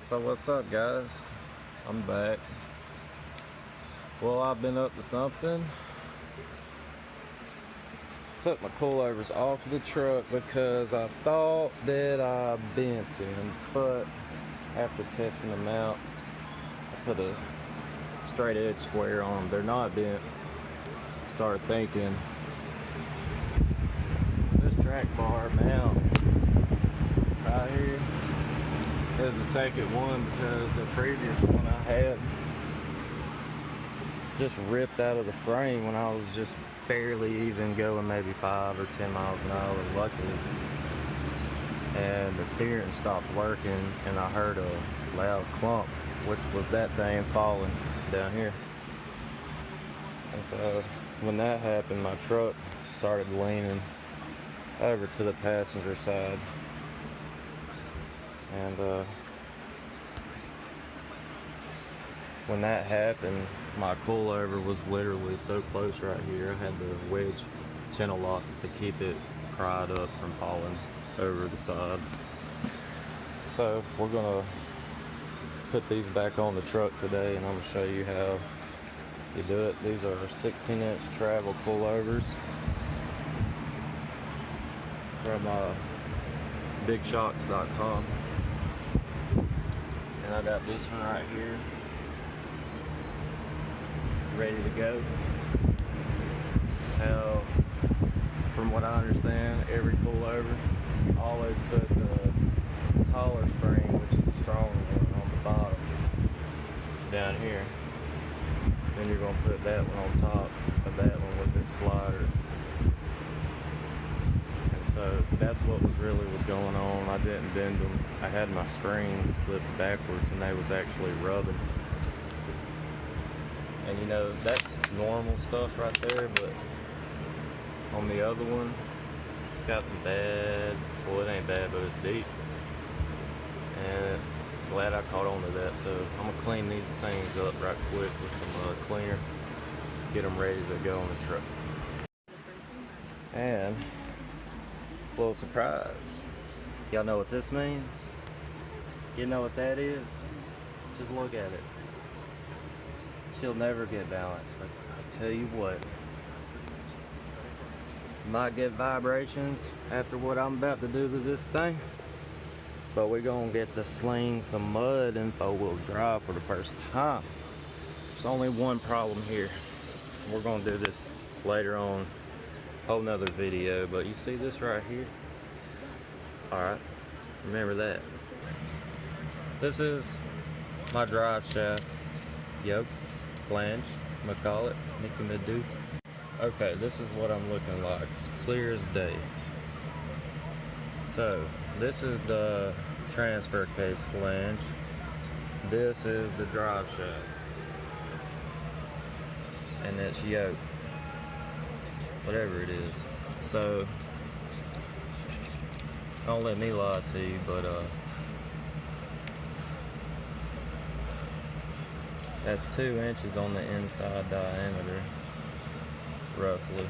So what's up, guys? I'm back. Well, I've been up to something. Took my coilovers off the truck because I thought that I bent them, but after testing them out, I put a straight edge square on them. They're not bent. Started thinking this track bar mount right here is the second one, because the previous one I had just ripped out of the frame when I was just barely even going maybe 5 or 10 miles an hour, luckily. And the steering stopped working and I heard a loud clump, which was that thing falling down here. And so when that happened, my truck started leaning over to the passenger side. And when that happened, my coilover was literally so close right here. I had to wedge channel locks to keep it pried up from falling over the side. So we're gonna put these back on the truck today, and I'm gonna show you how you do it. These are 16-inch travel coilovers from bigshocks.com. And I got this one right here, ready to go. How, from what I understand, every coilover, always put the taller spring, which is the stronger one, on the bottom down here. Then you're going to put that one on top of that one with its slider. And so that's what was going on. I didn't bend them. I had my springs flipped backwards and they was actually rubbing. And you know, that's normal stuff right there, but on the other one, it's got some bad, well, it ain't bad, but it's deep. And glad I caught on to that. So I'm gonna clean these things up right quick with some cleaner, get them ready to go on the truck. And a little surprise, y'all know what this means? You know what that is? Just look at it. She'll never get balanced, but I tell you what, might get vibrations after what I'm about to do to this thing, but we're gonna get to sling some mud in 4-wheel drive for the first time. There's only one problem here. We're gonna do this later on, whole nother video, but you see this right here? Alright, remember that. This is my drive shaft yoke, flange, I'm gonna call it, Nicky Madoo. Okay, this is what I'm looking like. It's clear as day. So, this is the transfer case flange. This is the drive shaft. And it's yoke. Whatever it is. So, don't let me lie to you, but that's 2 inches on the inside diameter, roughly.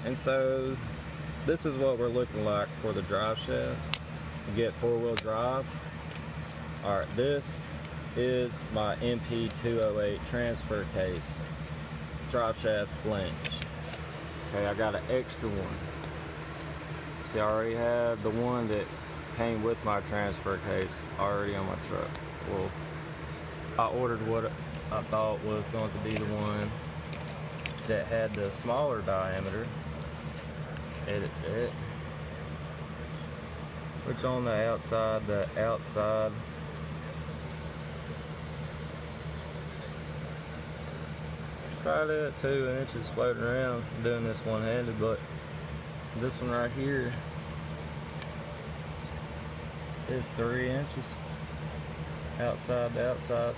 And so this is what we're looking like for the drive shaft to get 4-wheel drive. Alright, this is my MP208 transfer case drive shaft flange. Okay, I got an extra one. See, I already have the one that came with my transfer case already on my truck. Well, I ordered what I thought was going to be the one that had the smaller diameter, which on the outside, tried it at 2 inches floating around doing this one-handed, but this one right here is 3 inches outside to outside.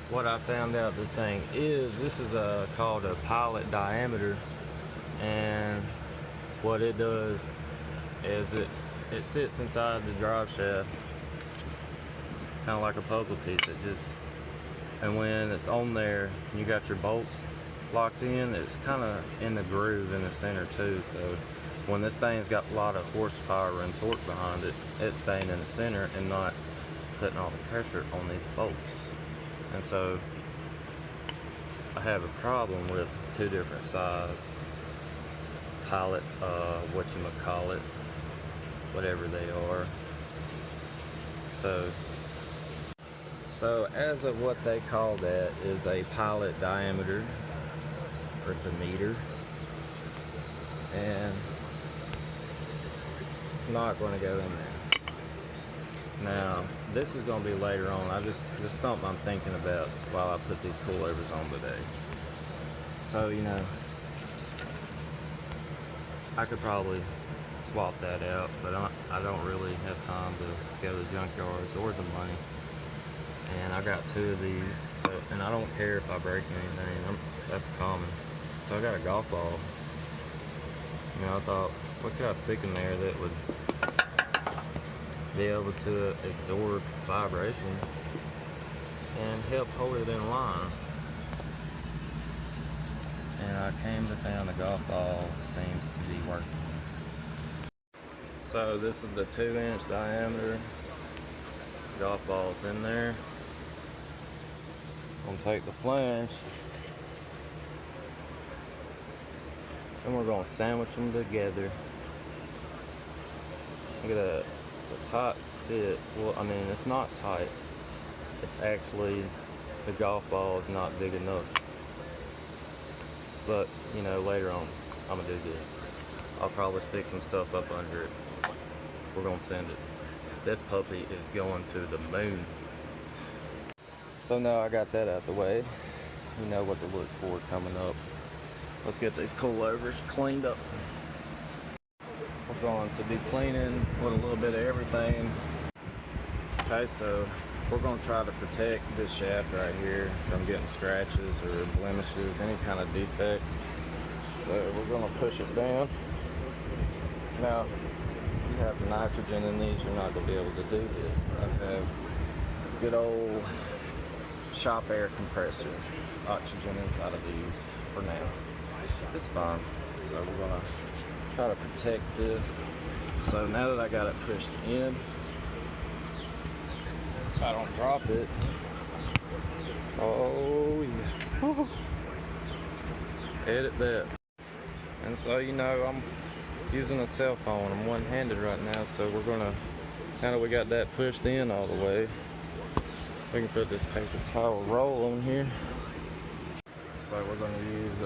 What I found out this thing is, this is called a pilot diameter, and what it does is it sits inside the drive shaft, kind of like a puzzle piece. It just, and when it's on there, you got your bolts locked in, it's kind of in the groove in the center too, so when this thing's got a lot of horsepower and torque behind it, it's staying in the center and not putting all the pressure on these bolts. And so I have a problem with two different size pilot, whatchamacallit, whatever they are. So as of what they call that is a pilot diameter, or the meter, and it's not going to go in there. Now this is going to be later on. This is something I'm thinking about while I put these coilovers on today. So you know, I could probably swap that out, but I don't really have time to go to the junkyards or the money. And I got two of these, so, and I don't care if I break anything. That's common. So I got a golf ball. You know, I thought, what could I stick in there that would be able to absorb vibration and help hold it in line? And I came to find the golf ball seems to be working. So this is the 2-inch diameter golf balls in there. I'm gonna take the flange and we're gonna sandwich them together. Look at that. It's a tight fit. Well, I mean, it's not tight. It's actually, the golf ball is not big enough. But, you know, later on, I'm gonna do this. I'll probably stick some stuff up under it. We're gonna send it. This puppy is going to the moon. So now I got that out the way. You know what to look for coming up. Let's get these coilovers cleaned up. We're going to be cleaning with a little bit of everything. Okay, so we're going to try to protect this shaft right here from getting scratches or blemishes, any kind of defect. So we're going to push it down. Now, you have nitrogen in these, you're not going to be able to do this. I have good old shop air compressor, oxygen inside of these for now. It's fine. So we're going to try to protect this. So now that I got it pushed in, if I don't drop it, oh yeah, edit that. And so, you know, I'm using a cell phone. I'm one-handed right now, so we're gonna, now that we got that pushed in all the way, we can put this paper towel roll on here. So we're gonna use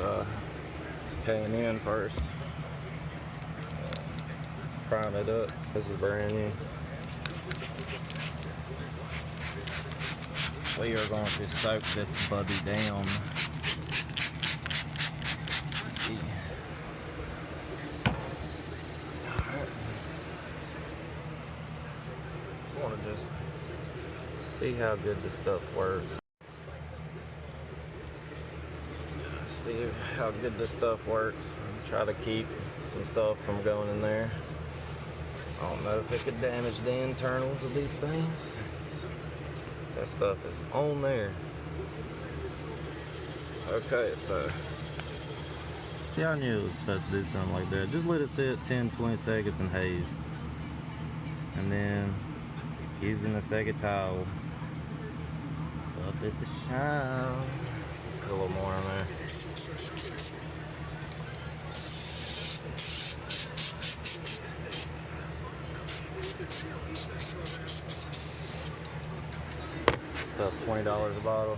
this K&N first. Prime it up. This is brand new. We are going to soak this puppy down. I want to just see how good this stuff works. See how good this stuff works. Try to keep some stuff from going in there. I don't know if it could damage the internals of these things. That stuff is on there. Okay, so yeah, I knew it was supposed to do something like that. Just let it sit 10-20 seconds in haze, and then using the second towel, buff it to shine. Put a little more on there. Stuff's $20 a bottle.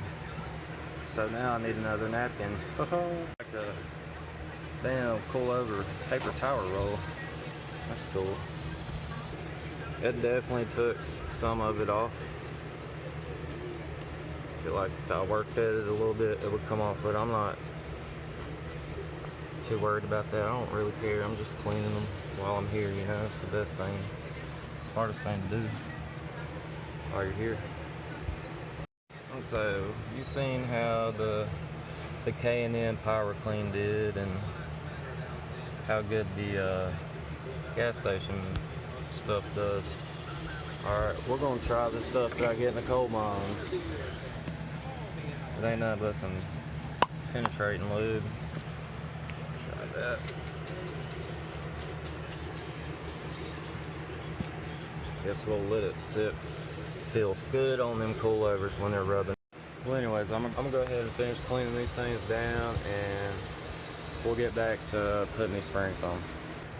So now I need another napkin. Like a damn Coilover paper towel roll. That's cool. It definitely took some of it off. I feel like if I worked at it a little bit, it would come off, but I'm not too worried about that. I don't really care. I'm just cleaning them while I'm here, you know. It's the best thing, smartest thing to do while you're here. So you seen how the K&N Power Clean did, and how good the gas station stuff does. Alright, we're gonna try this stuff that I get in the coal mines. It ain't nothing but some penetrating lube. Try that. Guess we'll let it sit, feel good on them coilovers when they're rubbing. Well, anyways, I'm gonna go ahead and finish cleaning these things down, and we'll get back to putting these springs on.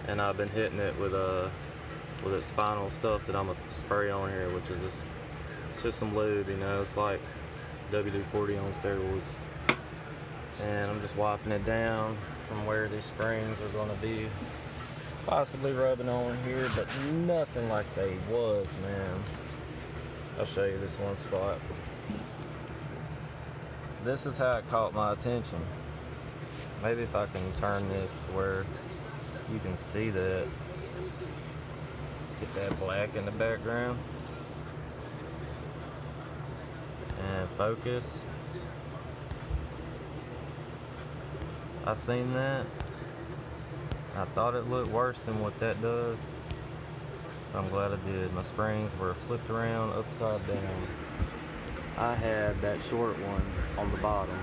And I've been hitting it with its final stuff that I'm gonna spray on here, which is this. It's just some lube, you know. It's like WD-40 on steroids. And I'm just wiping it down from where these springs are gonna be possibly rubbing on here, but nothing like they was, man. I'll show you this one spot. This is how it caught my attention. Maybe if I can turn this to where you can see that. Get that black in the background. And focus. I seen that. I thought it looked worse than what that does. I'm glad I did. My springs were flipped around upside down. I had that short one on the bottom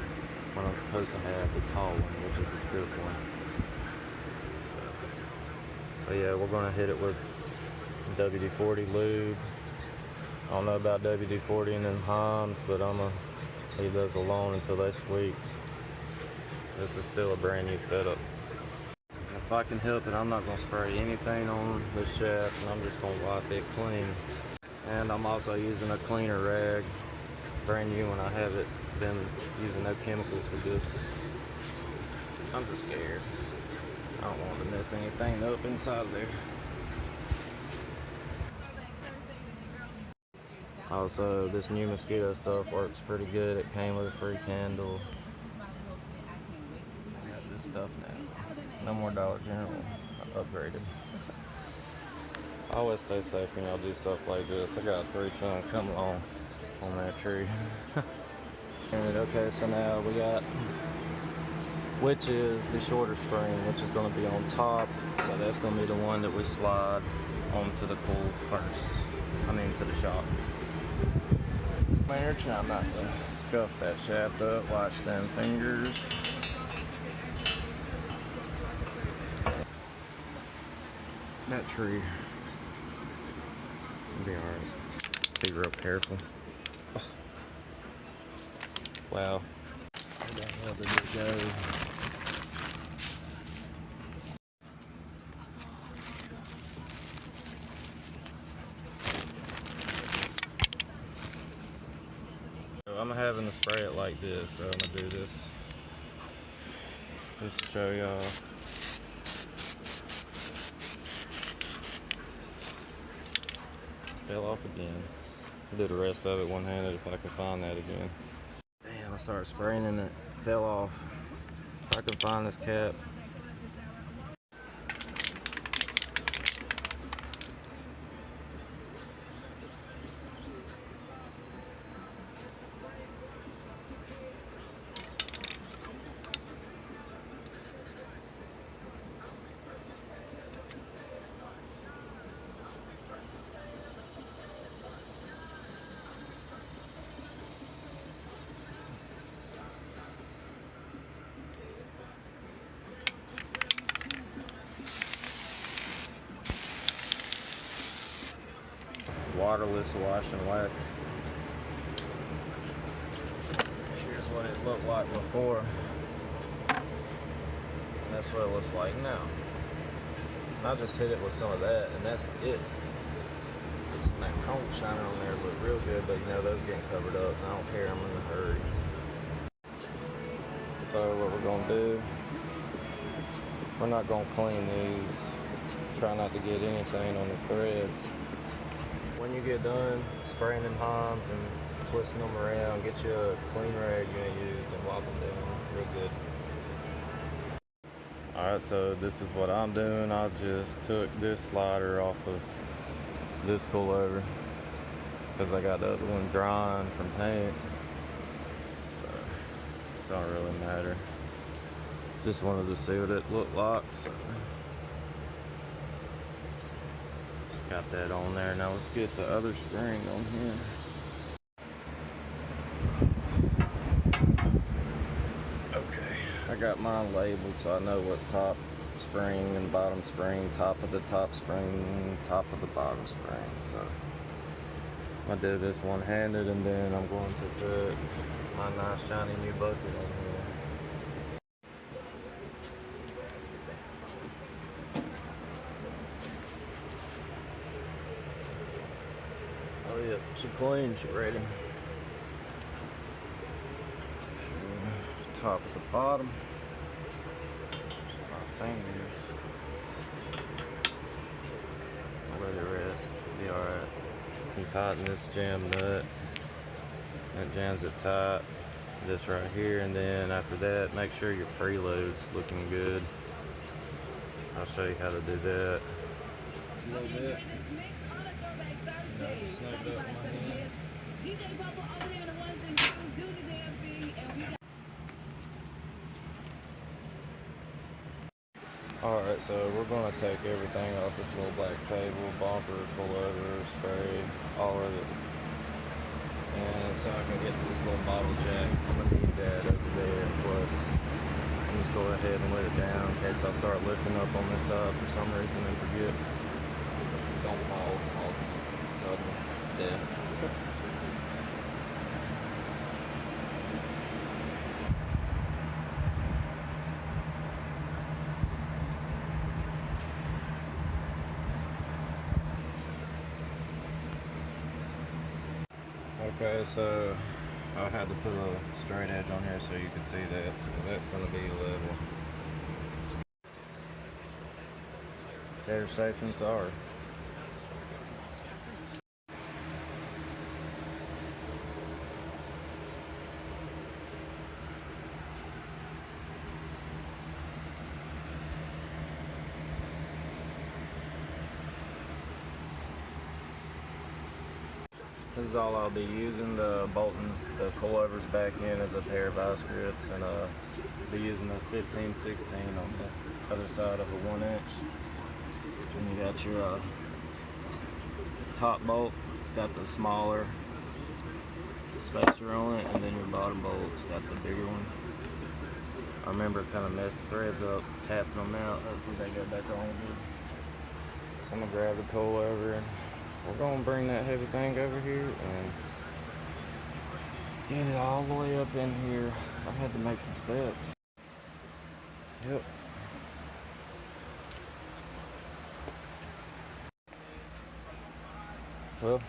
when I'm supposed to have the tall one, which is the stiff one. But yeah, we're gonna hit it with WD-40 lube. I don't know about WD-40 and them Hams, but I'm gonna leave those alone until they squeak. This is still a brand new setup. If I can help it, I'm not gonna spray anything on the shaft, and I'm just gonna wipe it clean. And I'm also using a cleaner rag, brand new one. I haven't been using no chemicals with this. I'm just scared. I don't want to mess anything up inside of there. Also, this new mosquito stuff works pretty good. It came with a free candle. I got this stuff now. No more Dollar General. I upgraded. I always stay safe when y'all do stuff like this. I got a 3-ton coming along on that tree. And okay, so now we got, which is the shorter spring, which is going to be on top. So that's going to be the one that we slide onto the pool first. I mean, to the shop. Man, you're trying not to scuff that shaft up. Watch them fingers. That tree will be alright. Be real careful. Oh. Wow. Where the hell did it go? So I'm having to spray it like this, so I'm gonna do this just to show y'all. Fell off again. I'll do the rest of it one-handed if I can find that again. Damn, I started spraying and it fell off. If I can find this cap. Waterless wash and wax. Here's what it looked like before. And that's what it looks like now. I just hit it with some of that, and that's it. Just that chrome shining on there look real good, but you know, those getting covered up. I don't care, I'm in a hurry. So what we're gonna do, we're not gonna clean these. Try not to get anything on the threads. When you get done spraying them Hams and twisting them around, get you a clean rag you're gonna use and wipe them down real good. Alright, so this is what I'm doing. I just took this slider off of this coilover because I got the other one drying from paint. So, it don't really matter. Just wanted to see what it looked like. So. Got that on there. Now let's get the other spring on here. Okay, I got mine labeled so I know what's top spring and bottom spring, top of the top spring, top of the bottom spring. So I do this one-handed, and then I'm going to put my nice shiny new bucket in here. Oh yeah, she clean, she ready. Top of the bottom. My fingers. I'll let it rest. Be alright. You tighten this jam nut. That jams it tight. This right here, and then after that, make sure your preload's looking good. I'll show you how to do that. A little bit. Snug it up in my hands. Alright, so we're going to take everything off this little black table, bumper, coilover, spray, all of it. And so I can get to this little bottle jack, I'm going to need that over there. Plus, I'm just go ahead and let it down in case I start lifting up on this side for some reason and forget. Don't fall, all sudden death. Okay, so I had to put a straight edge on here so you can see that. So that's going to be level. Better safe than sorry. This is all I'll be using, the bolting the coilovers back in as a pair of vice grips, and be using a 15-16 on the other side of a 1 inch. And you got your top bolt, it's got the smaller spacer on it, and then your bottom bolt's got the bigger one. I remember kind of messed the threads up, tapping them out, hopefully they go back on good. So I'm gonna grab the coilover, and we're gonna bring that heavy thing over here and get it all the way up in here. I had to make some steps. Yep. Well,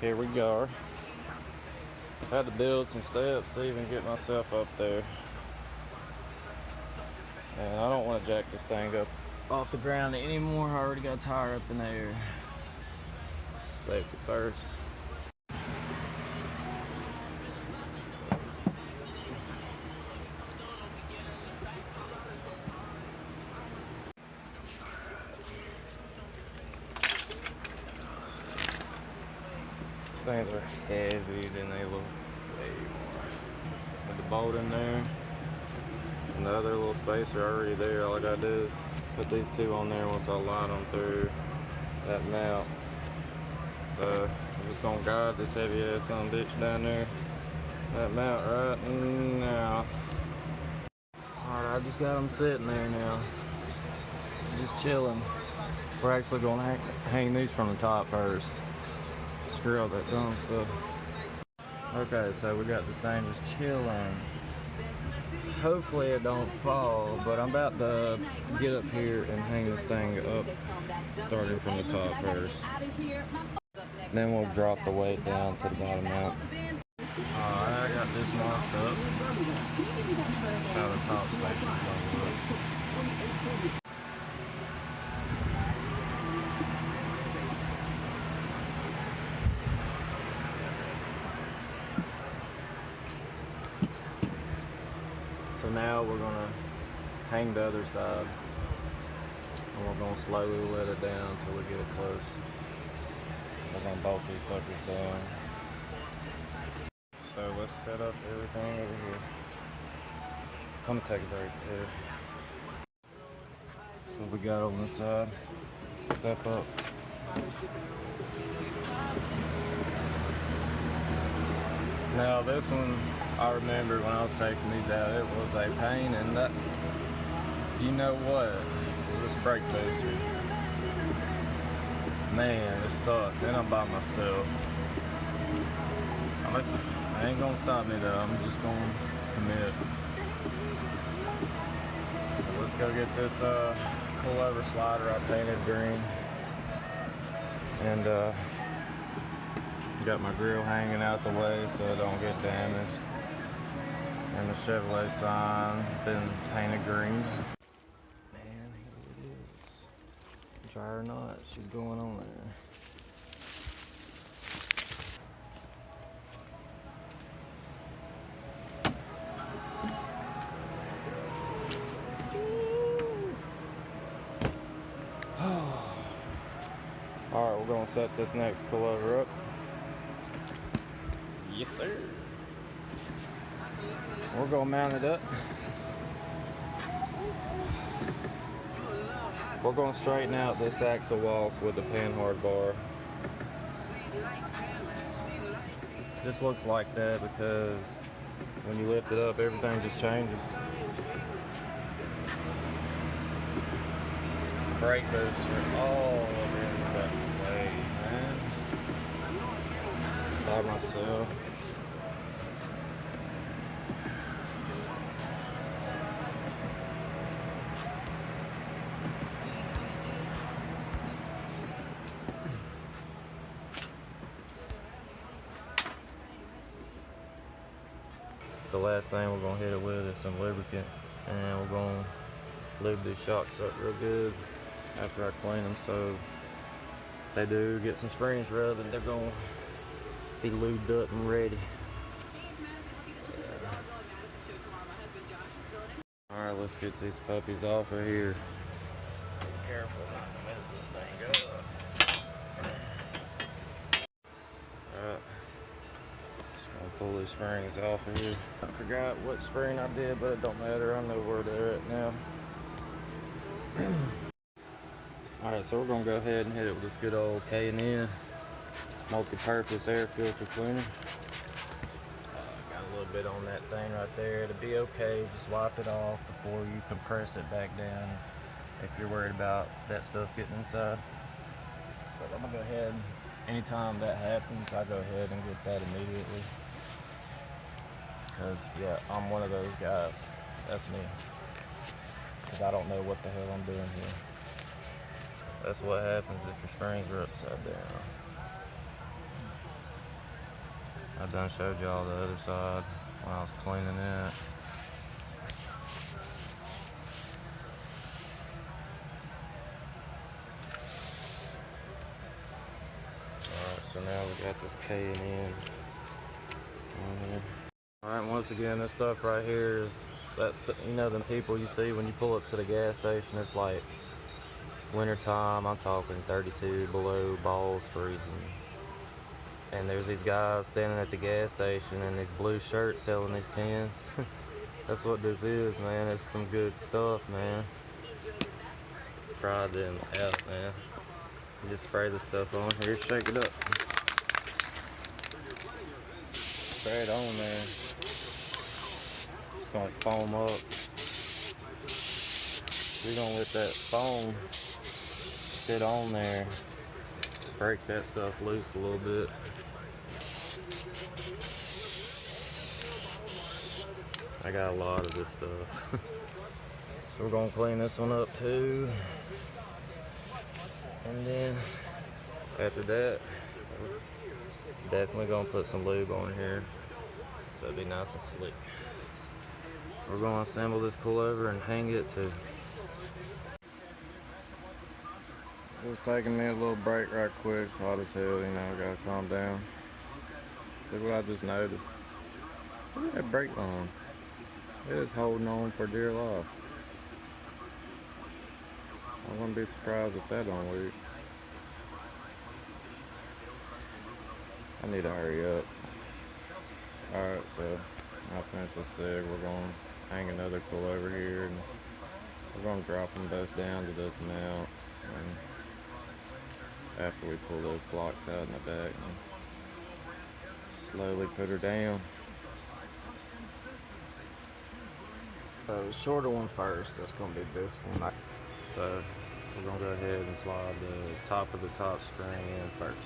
here we go. I had to build some steps to even get myself up there. And I don't want to jack this thing up off the ground anymore. I already got a tire up in the air. Safety first. These things are heavy than they look way more. With the bolt in there and the other little spacer already there, all I gotta do is put these two on there once I line them through that mount. So I'm just gonna guide this heavy ass son of a bitch down there, that mount right now. Alright, I just got them sitting there now, just chilling. We're actually gonna hang these from the top first. Screw all that dumb stuff. Okay, so we got this thing just chilling. Hopefully it don't fall, but I'm about to get up here and hang this thing up, starting from the top first. Then we'll drop the weight down to the bottom out. Alright, I got this marked up. That's how the top spacer is going to look. So now we're going to hang the other side, and we're going to slowly let it down until we get it close. We're going to bolt these suckers down. So let's set up everything over here. I'm going to take a break too. So what we got on this side, step up. Now this one, I remember when I was taking these out, it was a pain in the you know what, this brake booster, man, this sucks, and I'm by myself. I ain't gonna stop me though, I'm just gonna commit. So let's go get this coilover slider I painted green. And got my grill hanging out the way so it don't get damaged. And the Chevrolet sign been painted green. Man, here it is. Dry or not, she's going on there. Alright, we're gonna set this next coilover up. Yes, sir. We're gonna mount it up. We're gonna straighten out this axle walk with the panhard bar. Just looks like that because when you lift it up, everything just changes. Brake booster all over in that way, man. By myself. The last thing we're gonna hit it with is some lubricant, and we're gonna lube these shocks up real good after I clean them, so if they do get some springs rubbing, they're gonna be lubed up and ready. Alright, let's get these puppies off of here. Be careful not to mess this thing up. Alright. Just gonna pull these springs off of here. I forgot what spring I did, but it don't matter. I know where they're at now. Alright, so we're gonna go ahead and hit it with this good old K&N multi-purpose air filter cleaner. Got a little bit on that thing right there. It'll be okay. Just wipe it off before you compress it back down if you're worried about that stuff getting inside. But I'm gonna go ahead, anytime that happens, I go ahead and get that immediately. Because, yeah, I'm one of those guys. That's me. Because I don't know what the hell I'm doing here. That's what happens if your springs are upside down. I done showed y'all the other side when I was cleaning it. Alright, so now we got this K&N on here. Alright, once again, this stuff right here is, you know them people you see when you pull up to the gas station, it's like winter time, I'm talking 32 below, balls freezing. And there's these guys standing at the gas station in these blue shirts selling these cans. That's what this is, man. It's some good stuff, man. Try them out, man. You just spray this stuff on here, shake it up. Spray it on there. It's gonna foam up. We're gonna let that foam sit on there. Break that stuff loose a little bit. I got a lot of this stuff. So we're gonna clean this one up too. And then after that, we're definitely gonna put some lube on here so it'll be nice and slick. We're gonna assemble this coilover and hang it too. It was taking me a little break right quick. It's hot as hell, you know, I gotta calm down. Look what I just noticed. Look at that brake line. It is holding on for dear life. I wouldn't be surprised if that don't leak. I need to hurry up. Alright, so I'll finish this sig. We're going to hang another coilover here, and we're going to drop them both down to this mounts. And after we pull those blocks out in the back, and slowly put her down. the shorter one first. That's gonna be this one. So we're gonna go ahead and slide the top of the top string in first.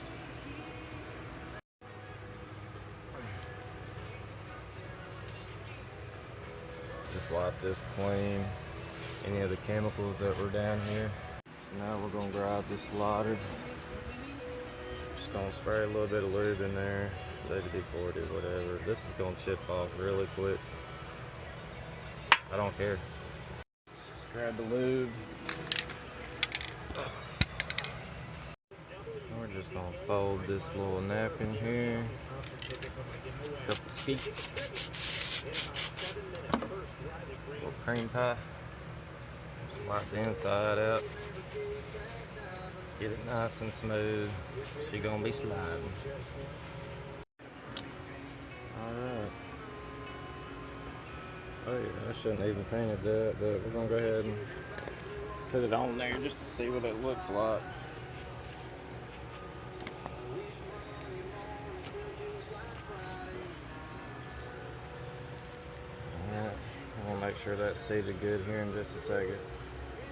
Just wipe this clean, any of the chemicals that were down here. So now we're gonna grab this slider. Just gonna spray a little bit of lube in there, WD-40, whatever. This is gonna chip off really quick. I don't care. Just grab the lube. We're just gonna fold this little napkin here. Couple skeets. Little cream pie. Just wipe the inside out. Get it nice and smooth. She's gonna be sliding. Alright. Oh yeah, I shouldn't even painted that, but we're gonna go ahead and put it on there just to see what it looks like. Make sure that's seated good here in just a second.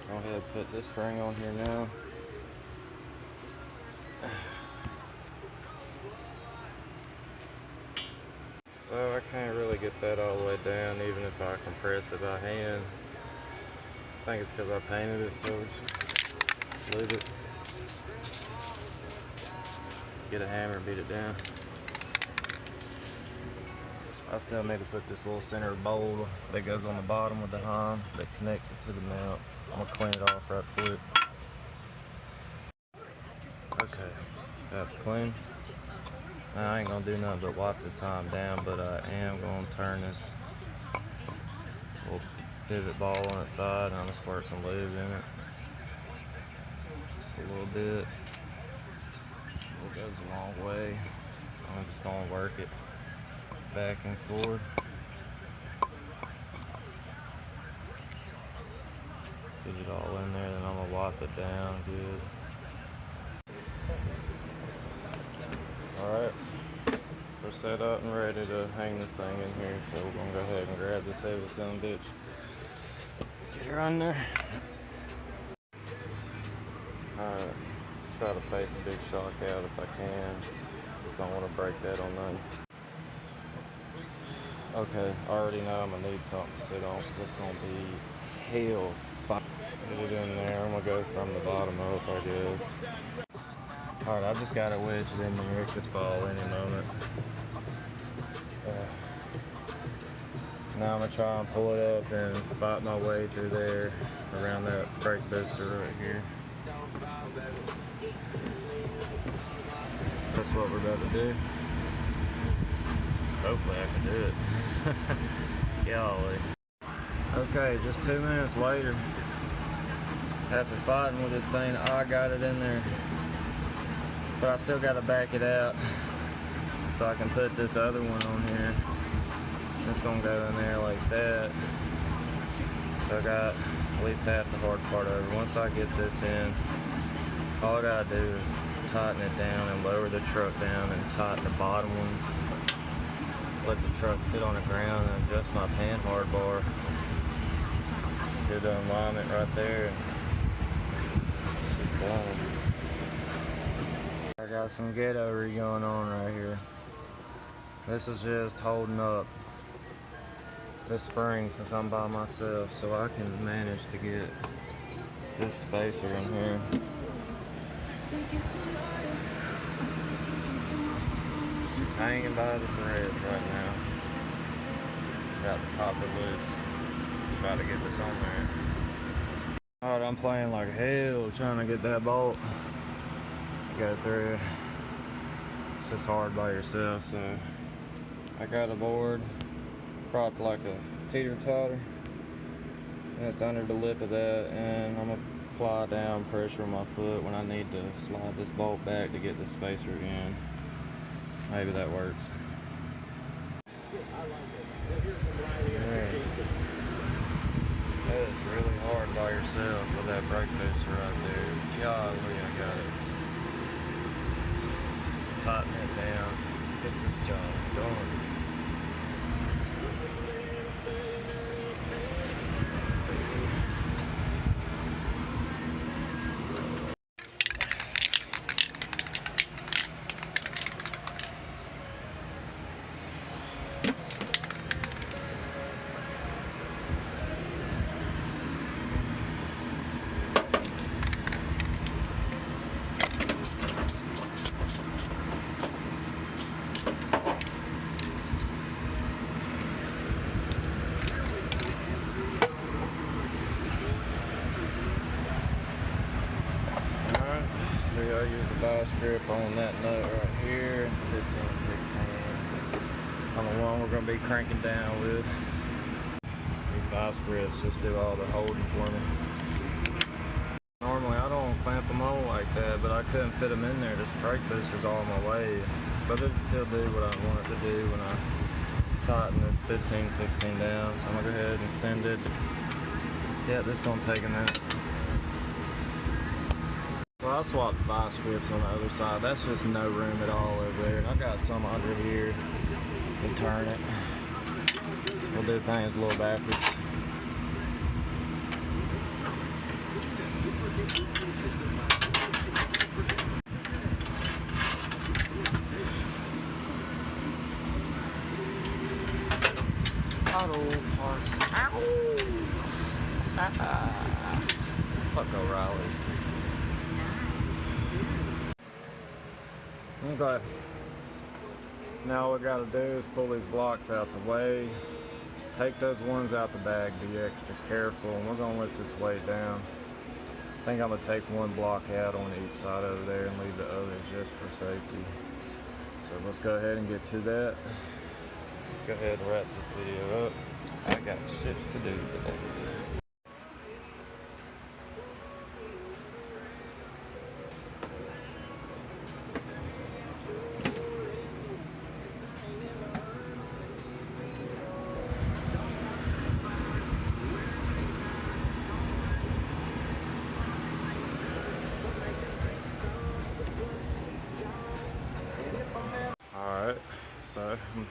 Go ahead and put this spring on here now. So I can't really get that all the way down even if I compress it by hand. I think it's because I painted it, so just leave it. Get a hammer and beat it down. I still need to put this little center bowl that goes on the bottom of the hom that connects it to the mount. I'm gonna clean it off right quick. Okay, that's clean. Now I ain't gonna do nothing but wipe this hom down, but I am gonna turn this little pivot ball on its side and I'm gonna squirt some lube in it. Just a little bit. It goes a long way. I'm just gonna work it back and forth. Get it all in there, then I'm gonna wipe it down good. Alright, we're set up and ready to hang this thing in here, so we're gonna go ahead and grab this heavy son bitch. Get her on there. Alright, try to face a big shock out if I can. Just don't want to break that on nothing. Okay, I already know I'm gonna need something to sit on because it's gonna be hell fire. Get it in there. I'm gonna go from the bottom up, I guess. Alright, I just got it wedged in there. It could fall any moment. Now I'm gonna try and pull it up and fight my way through there around that brake booster right here. That's what we're about to do. Hopefully I can do it. Golly. Okay, just 2 minutes later, after fighting with this thing, I got it in there. But I still gotta back it out so I can put this other one on here. It's gonna go in there like that. So I got at least half the hard part over. Once I get this in, all I gotta do is tighten it down and lower the truck down and tighten the bottom ones. Let the truck sit on the ground and adjust my pan hard bar. Do the alignment right there and keep going. I got some ghettoery going on right here. This is just holding up this spring since I'm by myself, so I can manage to get this spacer in here. Just hanging by the threads right now. Got to pop it loose. Try to get this on there. Alright, I'm playing like hell trying to get that bolt go through. It's just hard by yourself, so I got a board propped like a teeter-totter, and it's under the lip of that, and I'm gonna apply down pressure on my foot when I need to slide this bolt back to get the spacer in. Maybe that works. Man, that is really hard by yourself with that brake booster right there. Golly, I got it. Just tighten it down. Get this job done. see, I used the vice grip on that nut right here, 15, 16. On the one we're going to be cranking down with. These vice grips just do all the holding for me. Normally I don't clamp them on like that, but I couldn't fit them in there. This brake booster's all in my way. But it'll still do what I want it to do when I tighten this 15, 16 down. So I'm going to go ahead and send it. Yeah, this is going to take a minute. So I swapped the vice grips on the other side. That's just no room at all over there. And I got some under here. And turn it. We'll do things a little backwards. Auto parts. Ow! Fuck O'Reilly's. Okay. Now all we gotta do is pull these blocks out the way. Take those ones out the bag, be extra careful, and we're gonna let this weight down. I think I'm gonna take one block out on each side over there and leave the others just for safety. So let's go ahead and get to that. Go ahead and wrap this video up. I got shit to do today. Alright, so I'm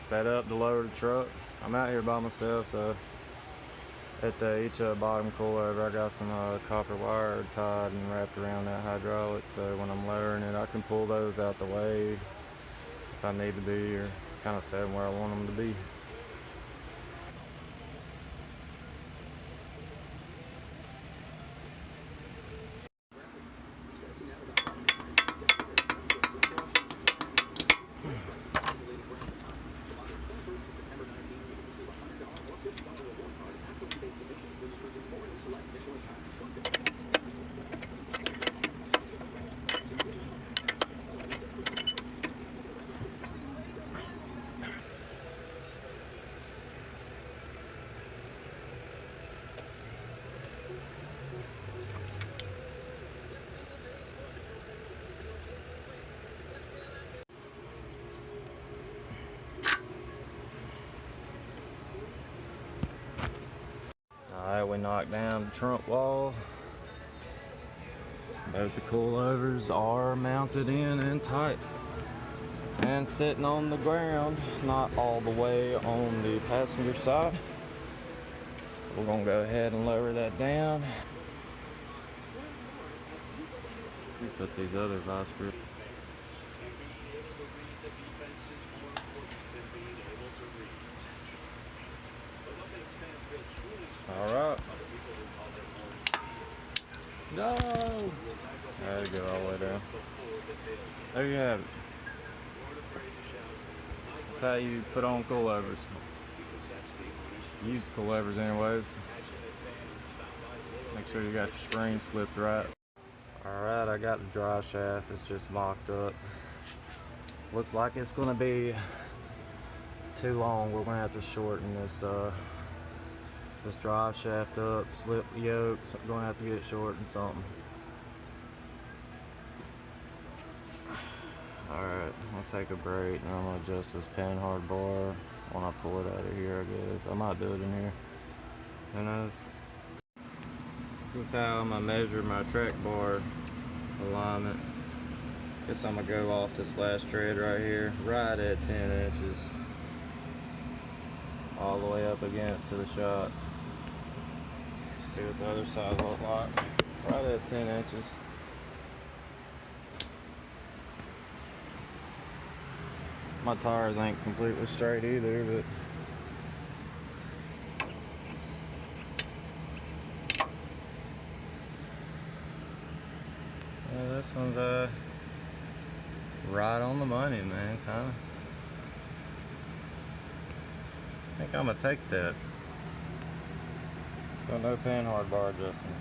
set up to lower the truck. I'm out here by myself, so at each bottom coilover I got some copper wire tied and wrapped around that hydraulic, so when I'm lowering it I can pull those out the way if I need to be, or kind of set them where I want them to be. Alright, we knocked down the trunk wall. Both the coilovers are mounted in and tight and sitting on the ground, not all the way on the passenger side. We're gonna go ahead and lower that down. We put these other vice grips. Alright. No! There you go, all the way down. There you have it. That's how you put on coilovers. Use the coilovers anyways. Make sure you got your springs flipped right. Alright, I got the drive shaft. It's just mocked up. Looks like it's gonna be too long. We're gonna have to shorten this drive shaft up, slip the yokes. I'm gonna have to get shortened something. Alright, I'll take a break and I'm gonna adjust this panhard bar when I pull it out of here, I guess. I might do it in here. Who knows? This is how I'm gonna measure my track bar alignment. Guess I'm gonna go off this last tread right here, right at 10 inches. All the way up against to the shot. See what the other side look like. Right at 10 inches. My tires ain't completely straight either, but yeah, this one's right on the money, man, kinda. I think I'm gonna take that. So no panhard bar adjustment.